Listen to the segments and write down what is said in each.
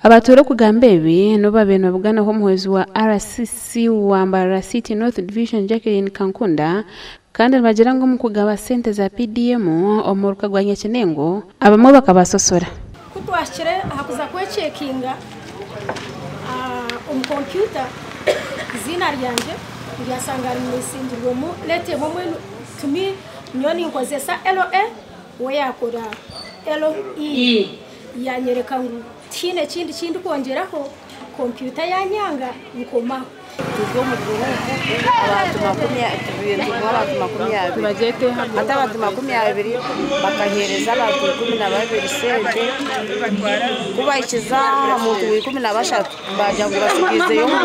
abatura kugambebi no babeno bugana ho muhezi wa RCC wa Mbarara City North Division Jacqueline Kankunda kandi bagira ngo mu kugaba sente za PDM omuruka gwa Nyakinengo abamo bakabasosora kutwashire hakuza kwecekinga computer zina ryanje ryasanga rimusindirwo mu lete bomwe tumi nyoni nkozesa LOE we yakora LOE yanyereka ngo tine kindi kongeraho computer yanyanga nkoma tuzo mu gihugu abantu makumyabiri bajete hamwe abantu makumyabiri bakahereza abantu 12 sente kuba ikiza mu 12 bajya ngo basigize yo mu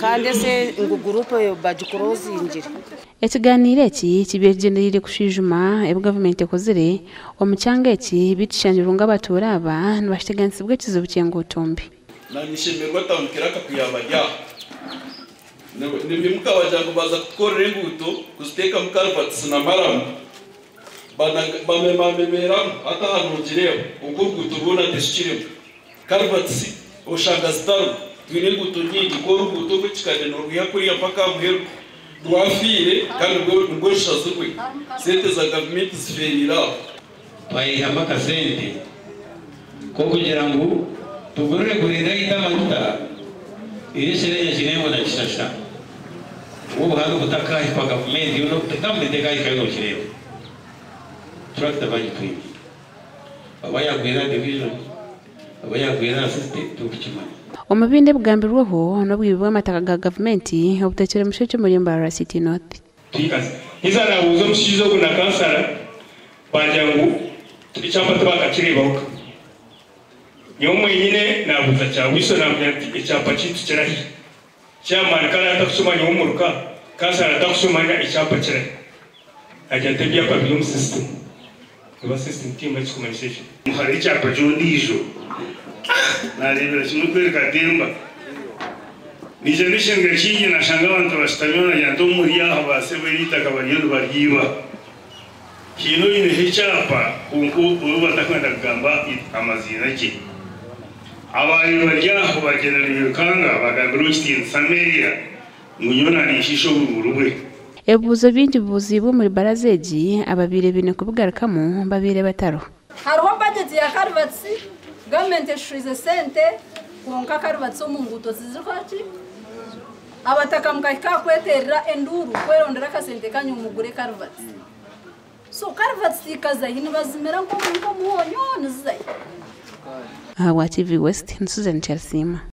kandi se ngo groupe bajikorozingira ekiganire ki kibegenderire kushijuma government ekozire omucyanga eki bitishanjirunga batura aba nibashiteganisibwe kizobukengo utombi nanishimirwa tamukira kakuyabajya nibimuka bajango baza kukorera inguto kuziteka mu Calvert na Maramu bamemamemera hata hanugireo ubwo tubona deshikiremo Calvert oshanga zitaru twine inguto nyingi ko ruguto bikikane no yakuriya paka muheru rwafire kandi ngo shazukwe sente za government ziferira bayihamba kasente ko kugira ngo tugurure kurira itamanuta irishere Nyakinengo na Kishasha ubu hano butakaye kwa government yuno tambe degaye kayo kireba tractor bayikwiye abayagwira division abayagwira assistant tukimana omubinde bugambirweho no bwibwa amataka ga government obutekere musheke muri Mbarara City North tikaze izana uzo mushizo kuna kansara banjangu icyapa twakakireba nyine nabuza cyawiso namyati icyapa cyitse kirahi cyamana kana atakusumanya umuruka kansara atakusumanya icyapa kirahi ajya tebya kwa biom system kwa system team of communication muhari icyapa cyondijo narebera kimwe kwereka demba nije nishinga kinyi nashanga abantu basitamyona yanto muri yaho basebelita kabanyendo baryiba kino ine hechapa kunku batakwenda kugamba amazina ki abantu baryaho bagenera kanga bagambira ukitin Samaria munyona nishisho burubwe ebuzo bindi buzibwo muri barazeji ababire bine kubugarukamo babire bataro hariho budget ya Calvert government ishize sente konka Calvert mu nguto zizirwaki abataka mukaka kweterera enduru kwerondera kasente kanyu mugure Calvert so Calvert sikaza hino bazimera ngo muhonyo nizai wa TV West Susan Chelsea.